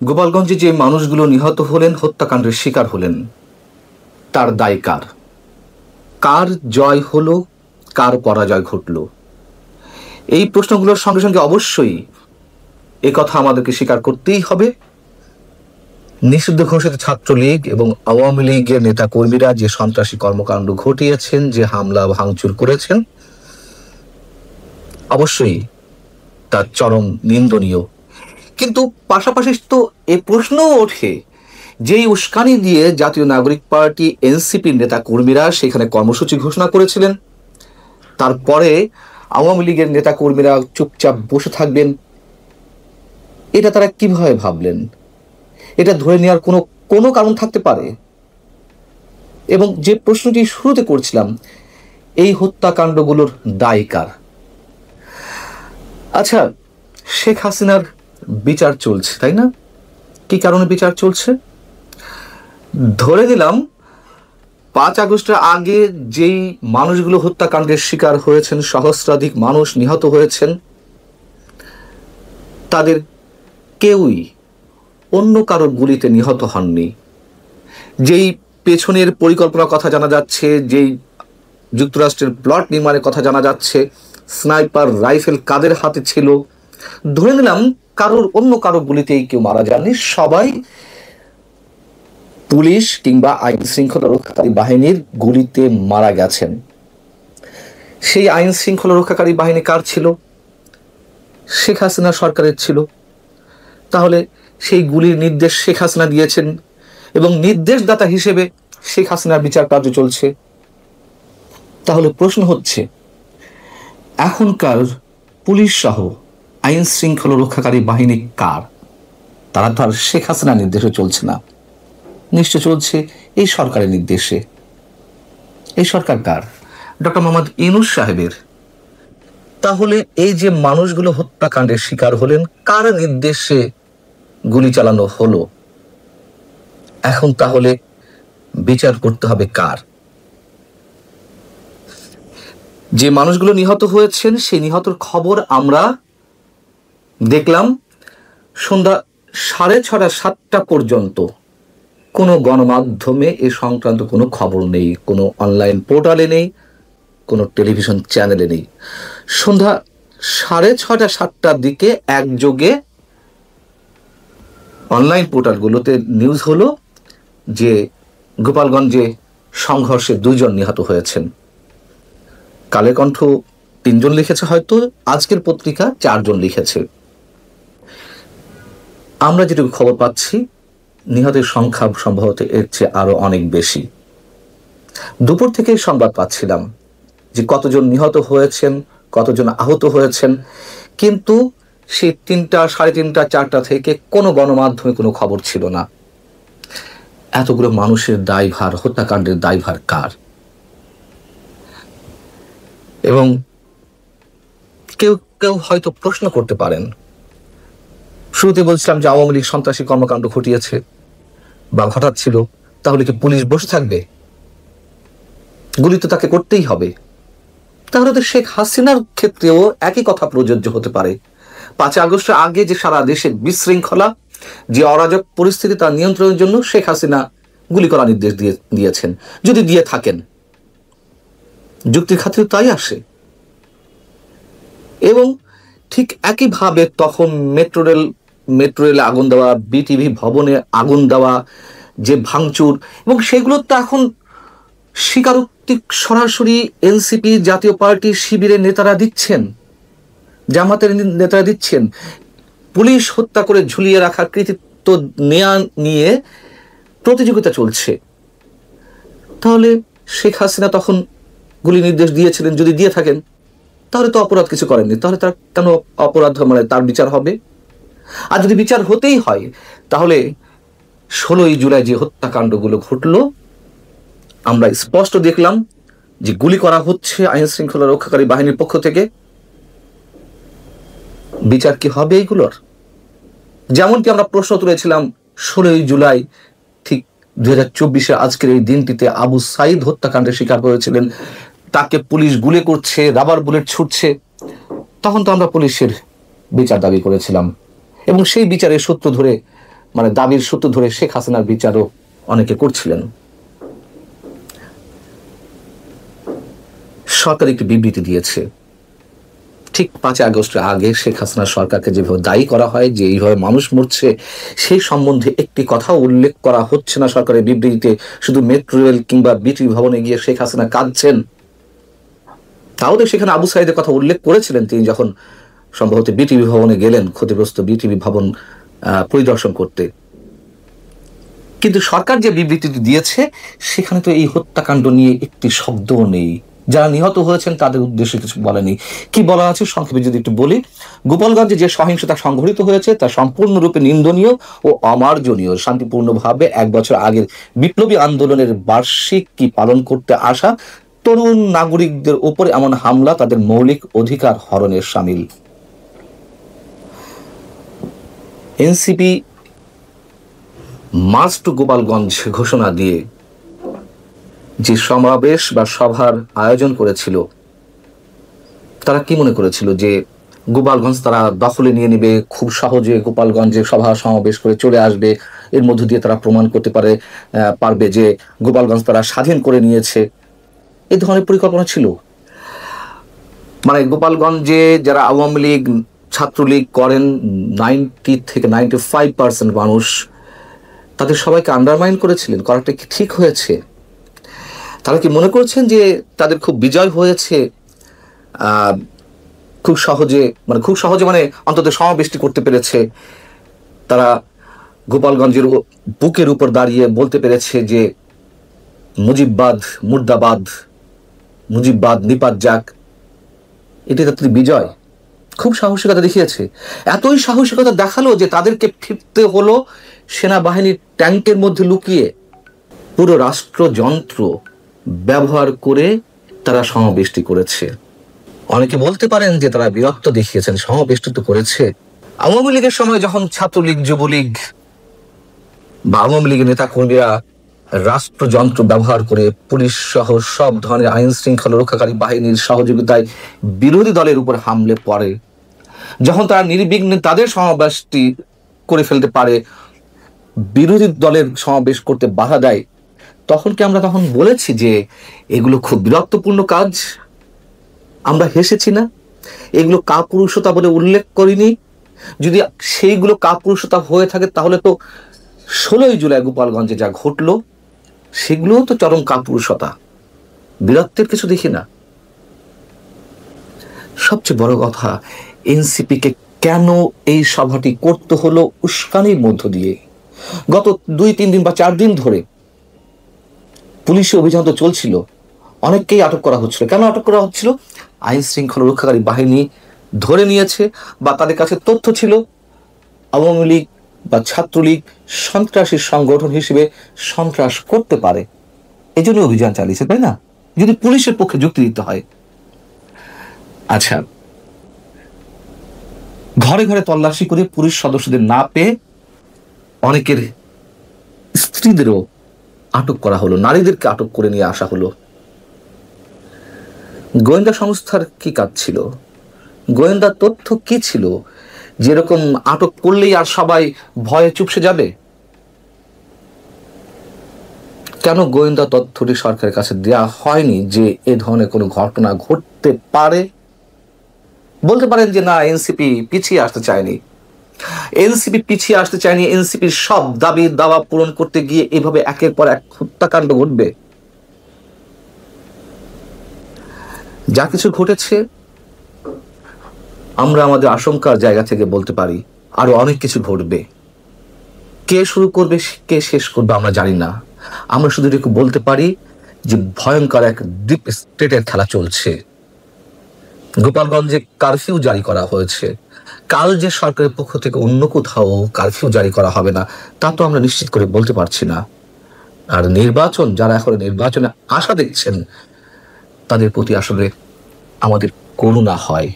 গোপালগঞ্জে যে মানুষগুলো নিহত হলেন, হত্যাকাণ্ডের শিকার হলেন, তার দায় কার? কার জয় হলো, কার পরাজয় ঘটল? এই প্রশ্নগুলোর সঙ্গে সঙ্গে অবশ্যই কথা আমাদেরকে স্বীকার করতেই হবে, নিষিদ্ধ ঘোষিত ছাত্রলীগ এবং আওয়ামী লীগের নেতা কর্মীরা যে সন্ত্রাসী কর্মকাণ্ড ঘটিয়েছেন, যে হামলা ভাঙচুর করেছেন, অবশ্যই তার চরম নিন্দনীয়। কিন্তু পাশাপাশি তো এই প্রশ্নও ওঠে, যেই উস্কানি দিয়ে জাতীয় নাগরিক পার্টি এনসিপির নেতা কর্মীরা সেখানে কর্মসূচি ঘোষণা করেছিলেন, তারপরে আওয়ামী লীগের নেতা কর্মীরা চুপচাপ বসে থাকবেন, এটা তারা কিভাবে ভাবলেন? এটা ধরে নেওয়ার কোনো কারণ থাকতে পারে? এবং যে প্রশ্নটি শুরুতে করছিলাম, এই হত্যাকাণ্ডগুলোর দায় কার? আচ্ছা, শেখ হাসিনার বিচার চলছে, তাই না? কি কারণে বিচার চলছে? ধরে নিলাম 5 আগস্টের আগে যেই মানুষগুলো হত্যাকাণ্ডের শিকার হয়েছেন, সহস্রাধিক মানুষ নিহত হয়েছেন, তাদের কেউই অন্য কারো গুলিতে নিহত হননি। যেই পেছনের পরিকল্পনার কথা জানা যাচ্ছে, যেই যুক্তরাষ্ট্রের প্লট নির্মাণের কথা জানা যাচ্ছে, স্নাইপার রাইফেল কাদের হাতে ছিল, ধরে নিলাম অন্য কারো গুলিতেই কেউ মারা যাননি, সবাই পুলিশ কিংবা আইন শৃঙ্খলা রক্ষাকারী বাহিনীর গুলিতে মারা গেছেন। সেই আইন শৃঙ্খলা রক্ষাকারী বাহিনী কার ছিল? শেখ হাসিনা সরকারের ছিল। তাহলে সেই গুলির নির্দেশ শেখ হাসিনা দিয়েছেন এবং নির্দেশদাতা হিসেবে শেখ হাসিনার বিচার কার্য চলছে। তাহলে প্রশ্ন হচ্ছে, এখনকার পুলিশ সহ আইন শৃঙ্খলা রক্ষাকারী বাহিনী কার? তারা তো আর শেখ হাসিনার নির্দেশে চলছে না, নিশ্চয় চলছে এই সরকারের নির্দেশে। এই সরকার কার? ডক্টর মোহাম্মদ ইউনূস সাহেবের। তাহলে এই যে মানুষগুলো হত্যাকাণ্ডের শিকার হলেন, কার নির্দেশে গুলি চালানো হলো? এখন তাহলে বিচার করতে হবে কার? যে মানুষগুলো নিহত হয়েছেন, সেই নিহতর খবর আমরা দেখলাম সন্ধ্যা 6:30 7টা পর্যন্ত কোনো গণমাধ্যমে এ সংক্রান্ত কোনো খবর নেই, কোনো অনলাইন পোর্টালে নেই, কোনো টেলিভিশন চ্যানেলে নেই। সন্ধ্যা 6:30 7টার দিকে একযোগে অনলাইন পোর্টালগুলোতে নিউজ হলো যে গোপালগঞ্জে সংঘর্ষে 2 জন নিহত হয়েছেন। কালের কণ্ঠ 3 জন লিখেছে, হয়তো আজকের পত্রিকা 4 জন লিখেছে। আমরা যেটুকু খবর পাচ্ছি, নিহতের সংখ্যা সম্ভবত এর চেয়ে আরো অনেক বেশি। দুপুর থেকে সংবাদ পাচ্ছিলাম যে কতজন নিহত হয়েছেন, কতজন আহত হয়েছেন, কিন্তু সেই 3টা 3:30 4টা থেকে কোনো গণমাধ্যমে কোনো খবর ছিল না। এতগুলো মানুষের দায়ভার, হত্যাকাণ্ডের দায়ভার কার? এবং কেউ কেউ হয়তো প্রশ্ন করতে পারেন, শুরুতে বলছিলাম যে আওয়ামী লীগ সন্ত্রাসী কর্মকাণ্ড ঘটিয়েছে বা ঘটাচ্ছিল, তাহলে কি পুলিশ বসে থাকবে? গুলি তো তাকে করতেই হবে। তাহলে তো শেখ হাসিনার ক্ষেত্রেও একই কথা প্রযোজ্য হতে পারে। 5 আগস্টের আগে যে সারা দেশে বিশৃঙ্খলা, যে অরাজক পরিস্থিতি, তার নিয়ন্ত্রণের জন্য শেখ হাসিনা গুলি করার নির্দেশ দিয়েছেন। যদি দিয়ে থাকেন, যুক্তির খাতিরে তাই আসে। এবং ঠিক একইভাবে তখন মেট্রো রেলে আগুন দেওয়া, বিটিভি ভবনে আগুন দেওয়া, যে ভাঙচুর, এবং সেগুলো তো এখন স্বীকারোক্তি সরাসরি এনসিপি, জাতীয় পার্টি, শিবিরের নেতারা দিচ্ছেন, জামাতের নেতারা দিচ্ছেন। পুলিশ হত্যা করে ঝুলিয়ে রাখার কৃতিত্ব নেয়া নিয়ে প্রতিযোগিতা চলছে। তাহলে শেখ হাসিনা তখন গুলি নির্দেশ দিয়েছিলেন, যদি দিয়ে থাকেন, তাহলে তো অপরাধ কিছু করেননি, তাহলে তার কেন অপরাধ, মানে তার বিচার হবে? আর যদি বিচার হতেই হয়, তাহলে 16ই জুলাই যে হত্যাকাণ্ডগুলো ঘটলো, আমরা স্পষ্ট দেখলাম যে গুলি করা হচ্ছে আইন শৃঙ্খলা রক্ষাকারী বাহিনীর পক্ষ থেকে। বিচার কি হবে এইগুলোর? যেমনটি আমরা প্রশ্ন তুলেছিলাম 16ই জুলাই, ঠিক 2024 আজকের এই দিনটিতে আবু সাইদ হত্যাকাণ্ডের শিকার হয়েছিলেন, তাকে পুলিশ গুলি করছে, রাবার বুলেট ছুটছে, তখন তো আমরা পুলিশের বিচার দাবি করেছিলাম এবং সেই বিচারের সূত্র ধরে মানে দাবির সূত্র ধরে শেখ হাসিনার বিচারও অনেকে করছিলেন। সরকার একটি বিবৃতি দিয়েছে, ঠিক 5 আগস্টের আগে শেখ হাসিনা সরকারকে যেভাবে দায়ী করা হয় যে এইভাবে মানুষ মরছে, সেই সম্বন্ধে একটি কথাও উল্লেখ করা হচ্ছে না সরকারের বিবৃতিতে। শুধু মেট্রো রেল কিংবা বিটিভি ভবনে গিয়ে শেখ হাসিনা কাঁদছেন, তাও তো সেখানে আবু সাইদের কথা উল্লেখ করেছিলেন তিনি যখন সম্ভবত বিটিভি ভবনে গেলেন ক্ষতিগ্রস্ত বিটিভি ভবন পরিদর্শন করতে। কিন্তু সরকার যে বিবৃতিটি দিয়েছে সেখানে তো এই হত্যাকাণ্ড নিয়ে একটি শব্দও নেই, যারা নিহত হয়েছেন তাদের উদ্দেশ্যে কিছু বলেনি। কি বলা আছে সংক্ষেপে যদি একটু বলি, গোপালগঞ্জে যে সহিংসতা সংঘটিত হয়েছে তা সম্পূর্ণরূপে নিন্দনীয় ও অমার্জনীয়। শান্তিপূর্ণভাবে 1 বছর আগের বিপ্লবী আন্দোলনের বার্ষিকী পালন করতে আসা তরুণ নাগরিকদের উপরে এমন হামলা তাদের মৌলিক অধিকার হরণের শামিল। এনসিপি মার্চ টু গোপালগঞ্জ ঘোষণা দিয়ে যে সমাবেশ বা সভার আয়োজন করেছিল, তারা কি মনে করেছিল যে গোপালগঞ্জ তারা দখলে নিয়ে নেবে, খুব সহজে গোপালগঞ্জে সভা সমাবেশ করে চলে আসবে, এর মধ্য দিয়ে তারা প্রমাণ করতে পারবে যে গোপালগঞ্জ তারা স্বাধীন করে নিয়েছে? এই ধরনের পরিকল্পনা ছিল? মানে গোপালগঞ্জে যারা আওয়ামী লীগ ছাত্রলীগ করেন 90 থেকে 95% মানুষ, তাদের সবাইকে আন্ডারমাইন করেছিলেন। করাটা কি ঠিক হয়েছে? তারা কি মনে করছেন যে তাদের খুব বিজয় হয়েছে, খুব সহজে মানে অন্তত সমাবেশটি করতে পেরেছে? তারা গোপালগঞ্জের বুকের উপর দাঁড়িয়ে বলতে পেরেছে যে মুজিববাদ মুর্দাবাদ, মুজিববাদ নিপাত যাক, এটি তাদের বিজয়? খুব সাহসিকতা দেখিয়েছে। এতই সাহসিকতা দেখালো যে তাদেরকে ফিরতে হলো সেনাবাহিনীর ট্যাঙ্কের মধ্যে লুকিয়ে। পুরো রাষ্ট্রযন্ত্র ব্যবহার করে তারা সমাবেশটি করেছে। অনেকে বলতে পারেন যে তারা বীরত্ব দেখিয়েছেন, সমাবেশটি তো করেছে। আওয়ামী লীগের সময় যখন ছাত্রলীগ যুবলীগ বা আওয়ামী লীগের নেতা কর্মীরা রাষ্ট্রযন্ত্র ব্যবহার করে পুলিশ সহ সব ধরনের আইন শৃঙ্খলা রক্ষাকারী বাহিনীর সহযোগিতায় বিরোধী দলের উপর হামলে পড়ে, যখন তারা নির্বিঘ্নে তাদের সমাবেশটি করে ফেলতে পারে, বিরোধী দলের সমাবেশ করতে বাধা দেয়, তখন কি আমরা তখন বলেছি যে এগুলো খুব বীরত্বপূর্ণ কাজ? আমরা হেসেছি না? এগুলো কাপুরুষতা বলে উল্লেখ করিনি? যদি সেইগুলো কাপুরুষতা হয়ে থাকে তাহলে তো 16ই জুলাই গোপালগঞ্জে যা ঘটলো সেগুলোও তো চরম কাপুরুষতা, বীরত্বের কিছু দেখি না। সবচেয়ে বড় কথা, এনসিপিকে কেন এই সভাটি করতে হলো উস্কানির মধ্য দিয়ে? গত 2-3 দিন বা 4 দিন ধরে পুলিশি অভিযান তো চলছিল, অনেককেই আটক করা হচ্ছিল। কেন আটক করা হচ্ছিল? আইন শৃঙ্খলা রক্ষাকারী বাহিনী ধরে নিয়েছে বা তাদের কাছে তথ্য ছিল আওয়ামী লীগ বা ছাত্রলীগ সন্ত্রাসী সংগঠন হিসেবে সন্ত্রাস করতে পারে, এই জন্য অভিযান চালিয়েছে, তাই না? যদি পুলিশের পক্ষে যুক্তি দিতে হয়। আচ্ছা, ঘরে ঘরে তল্লাশি করে পুলিশ সদস্যদের না পেয়ে অনেকের স্ত্রীদেরও আটক করা হলো, নারীদেরকে আটক করে নিয়ে আসা হলো। গোয়েন্দা সংস্থার কি কাজ ছিল? গোয়েন্দা তথ্য কি ছিল যেরকম আটক করলেই আর সবাই ভয়ে চুপসে যাবে? কেন গোয়েন্দা তথ্যটি সরকারের কাছে দেওয়া হয়নি যে এ ধরনের কোনো ঘটনা ঘটতে পারে? বলতে পারেন যে না, এনসিপি পিছিয়ে আসতে চায়নি। এনসিপি পিছিয়ে আসতে চায়নি, এনসিপির সব দাবি দাওয়া পূরণ করতে গিয়ে এভাবে একের পর এক হত্যাকাণ্ড ঘটবে। যা কিছু ঘটেছে আমরা আমাদের আশঙ্কার জায়গা থেকে বলতে পারি আরো অনেক কিছু ঘটবে। কে শুরু করবে কে শেষ করবে আমরা জানি না। আমরা শুধু এটুকু বলতে পারি যে ভয়ঙ্কর এক ডিপ স্টেটের খেলা চলছে। গোপালগঞ্জে কারফিউ জারি করা হয়েছে, কাল যে সরকারের পক্ষ থেকে অন্য কোথাও কারফিউ জারি করা হবে না তা তো আমরা নিশ্চিত করে বলতে পারছি না। আর নির্বাচন, যারা এখন নির্বাচনে আশা দেখছেন তাদের প্রতি আসলে আমাদের করুণা হয়।